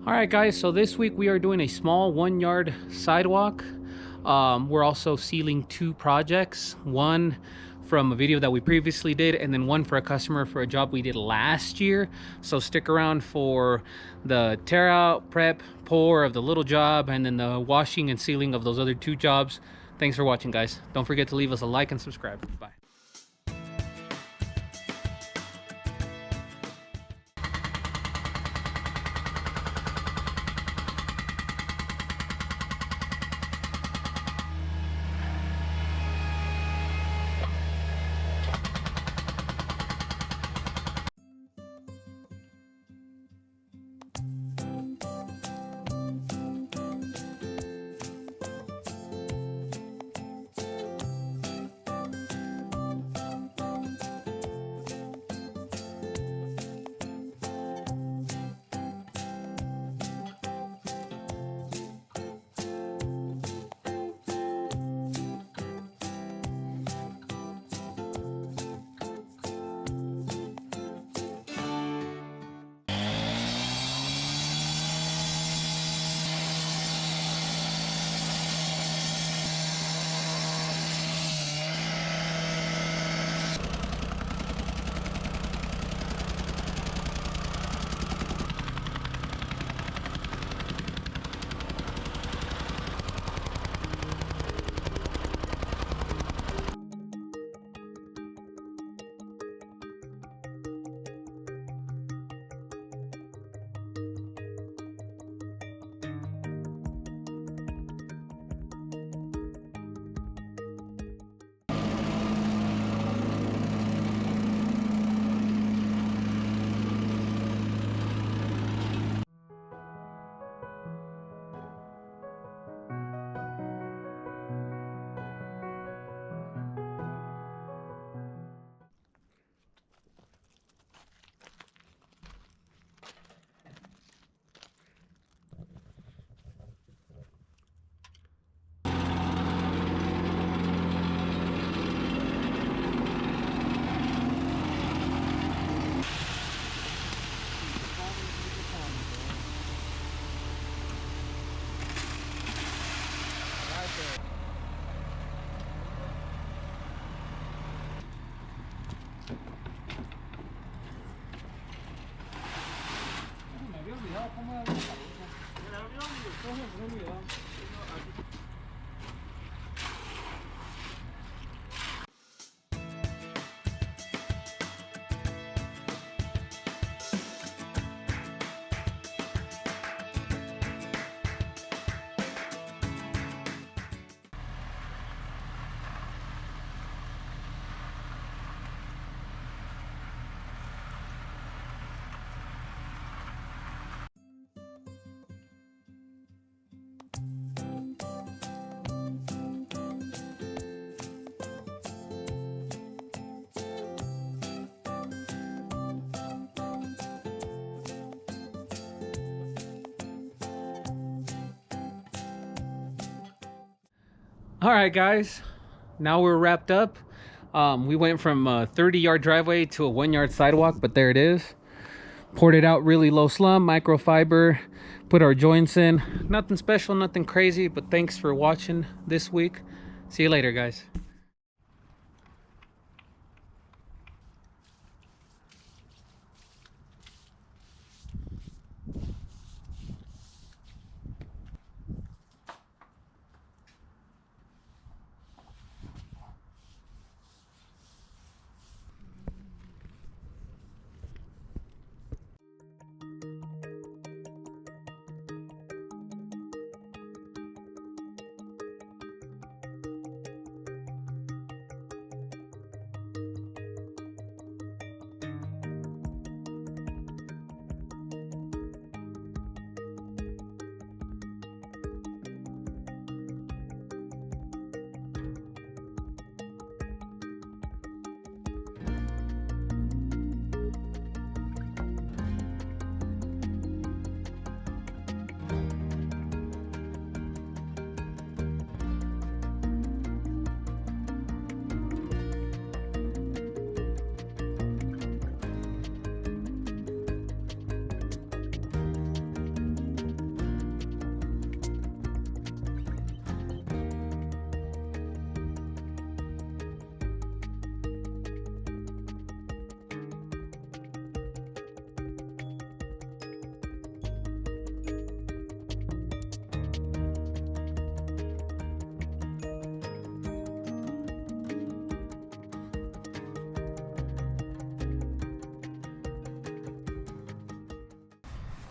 All right, guys, so this week we are doing a small 1 yard sidewalk. We're also sealing 2 projects, one from a video that we previously did and then one for a customer for a job we did last year. So stick around for the tear out, prep, pour of the little job, and then the washing and sealing of those other 2 jobs. Thanks for watching, guys. Don't forget to leave us a like and subscribe. Bye. All right, guys, now we're wrapped up. We went from a 30-yard driveway to a 1 yard sidewalk, but there it is. Poured it out really low slump, microfiber, put our joints in. Nothing special, nothing crazy, but thanks for watching this week. See you later, guys.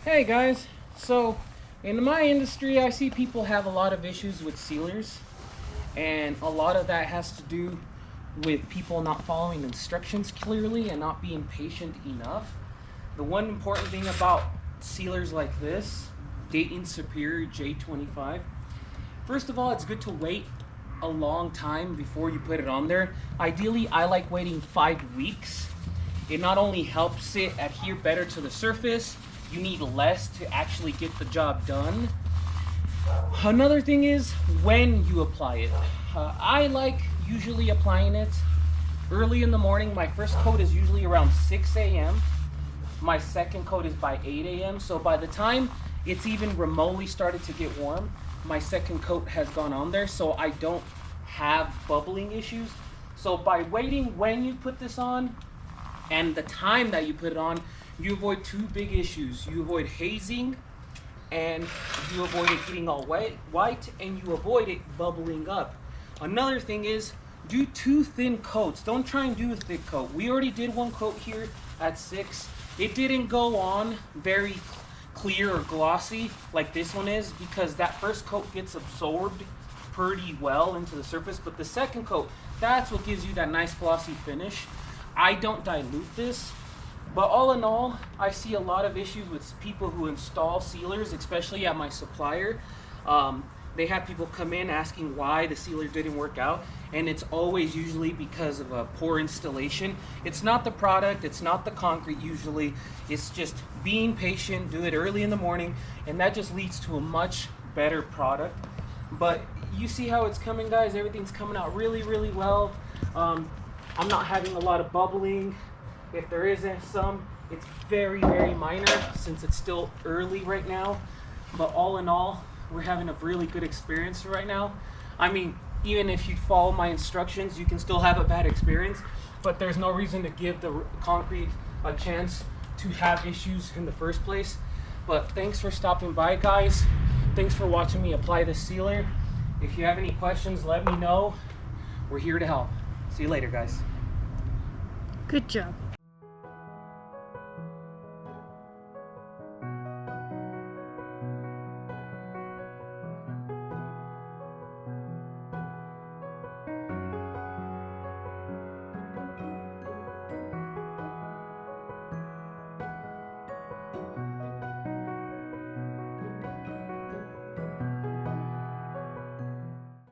Hey guys, so in my industry I see people have a lot of issues with sealers, and a lot of that has to do with people not following instructions clearly and not being patient enough. The one important thing about sealers like this, Dayton Superior j25, first of all, it's good to wait a long time before you put it on there. Ideally, I like waiting 5 weeks. It not only helps it adhere better to the surface, you need less to actually get the job done. Another thing is when you apply it. I like usually applying it early in the morning. My first coat is usually around 6 a.m. My second coat is by 8 a.m. So by the time it's even remotely started to get warm, my second coat has gone on there, so I don't have bubbling issues. So by waiting when you put this on and the time that you put it on, you avoid two big issues. You avoid hazing, and you avoid it getting all white, and you avoid it bubbling up. Another thing is, do 2 thin coats. Don't try and do a thick coat. We already did 1 coat here at 6. It didn't go on very clear or glossy like this one is, because that first coat gets absorbed pretty well into the surface, but the second coat, that's what gives you that nice glossy finish. I don't dilute this, but all in all, I see a lot of issues with people who install sealers, especially at my supplier. They have people come in asking why the sealer didn't work out, and it's always usually because of a poor installation. It's not the product, it's not the concrete usually, it's just being patient, do it early in the morning, and that just leads to a much better product. But you see how it's coming, guys. Everything's coming out really, really well. I'm not having a lot of bubbling. If there isn't some, it's very, very minor since it's still early right now. But all in all, we're having a really good experience right now. I mean, even if you follow my instructions, you can still have a bad experience, but there's no reason to give the concrete a chance to have issues in the first place. But thanks for stopping by, guys. Thanks for watching me apply this sealer. If you have any questions, let me know. We're here to help. See you later, guys. Good job.